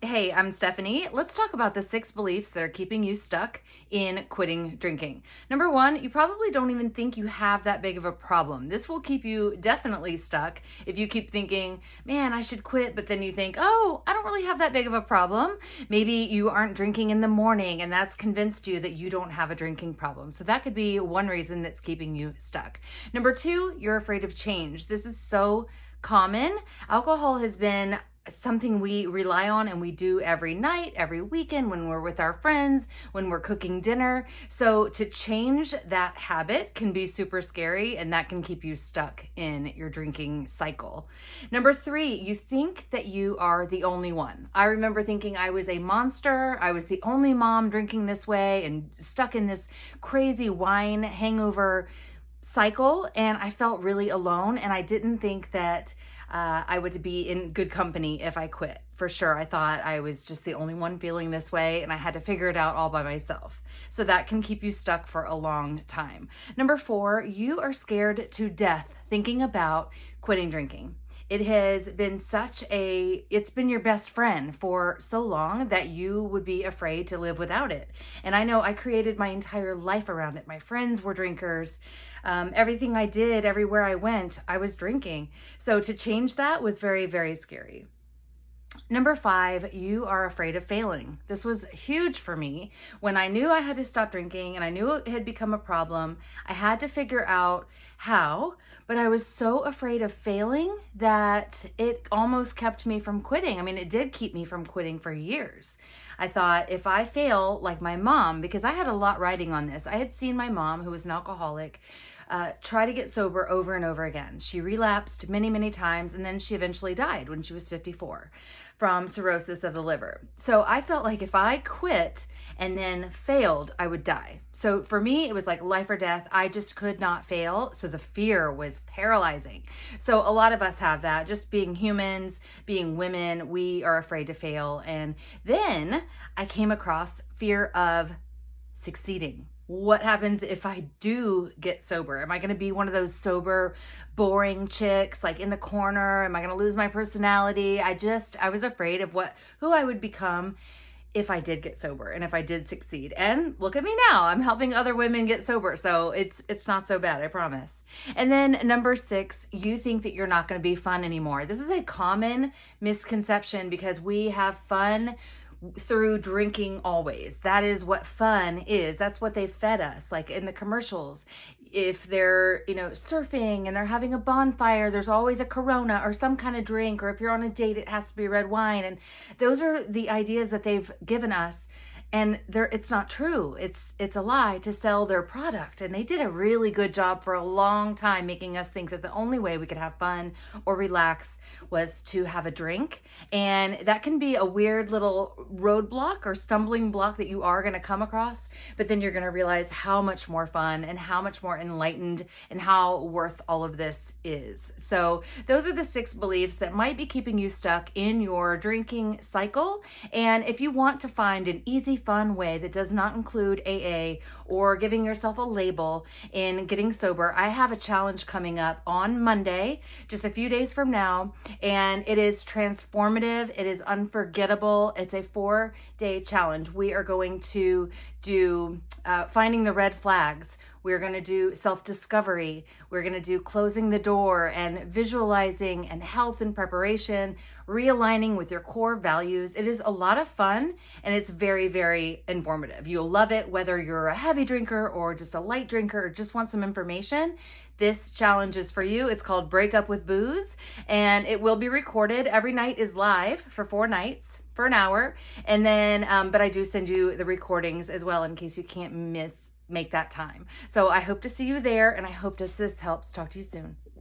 Hey, I'm Stephanie. Let's talk about the 6 beliefs that are keeping you stuck in quitting drinking. Number 1, you probably don't even think you have that big of a problem. This will keep you definitely stuck if you keep thinking, man, I should quit, but then you think, oh, I don't really have that big of a problem. Maybe you aren't drinking in the morning and that's convinced you that you don't have a drinking problem. So that could be one reason that's keeping you stuck. Number 2, you're afraid of change. This is so common. Alcohol has been something we rely on and we do every night, every weekend, when we're with our friends, when we're cooking dinner. So to change that habit can be super scary, and that can keep you stuck in your drinking cycle. Number 3, you think that you are the only one. I remember thinking I was a monster. I was the only mom drinking this way and stuck in this crazy wine hangover cycle, and I felt really alone, and I didn't think that I would be in good company if I quit. For sure, I thought I was just the only one feeling this way, and I had to figure it out all by myself. So that can keep you stuck for a long time. Number 4, you are scared to death thinking about quitting drinking. It has been it's been your best friend for so long that you would be afraid to live without it. And I know I created my entire life around it. My friends were drinkers. Everything I did, everywhere I went, I was drinking. So to change that was very, very scary. Number 5, you are afraid of failing. This was huge for me. When I knew I had to stop drinking and I knew it had become a problem, I had to figure out how, but I was so afraid of failing that it almost kept me from quitting. I mean, it did keep me from quitting for years. I thought if I fail like my mom, because I had a lot riding on this. I had seen my mom, who was an alcoholic, try to get sober over and over again. She relapsed many, many times, and then she eventually died when she was 54 from cirrhosis of the liver. So I felt like if I quit and then failed, I would die. So for me, it was like life or death. I just could not fail. So the fear was paralyzing. So a lot of us have that. Just being humans, being women, we are afraid to fail. And then I came across fear of succeeding. What happens if I do get sober? Am I going to be one of those sober, boring chicks, like in the corner? Am I going to lose my personality? I was afraid of who I would become if I did get sober and if I did succeed. And look at me now. I'm helping other women get sober. So it's not so bad, I promise. And then number 6, you think that you're not going to be fun anymore. This is a common misconception because we have fun through drinking always. That is what fun is. That's what they fed us. Like in the commercials, if they're, surfing and they're having a bonfire, there's always a Corona or some kind of drink, or if you're on a date, it has to be red wine. And those are the ideas that they've given us. And it's not true. It's a lie to sell their product. And they did a really good job for a long time making us think that the only way we could have fun or relax was to have a drink. And that can be a weird little roadblock or stumbling block that you are going to come across. But then you're going to realize how much more fun and how much more enlightened and how worth all of this is. So those are the 6 beliefs that might be keeping you stuck in your drinking cycle. And if you want to find an easy, fun way that does not include AA or giving yourself a label in getting sober, I have a challenge coming up on Monday, just a few days from now, and it is transformative. It is unforgettable. It's a 4-day challenge. We are going to do finding the red flags. We're going to do self-discovery. We're going to do closing the door and visualizing and health and preparation, realigning with your core values. It is a lot of fun, and it's very, very informative. You'll love it, whether you're a heavy drinker or just a light drinker or just want some information. This challenge is for you. It's called Break Up with Booze, and it will be recorded. Every night is live for 4 nights for an hour. And then, but I do send you the recordings as well in case you can't make that time. So I hope to see you there, and I hope that this helps. Talk to you soon.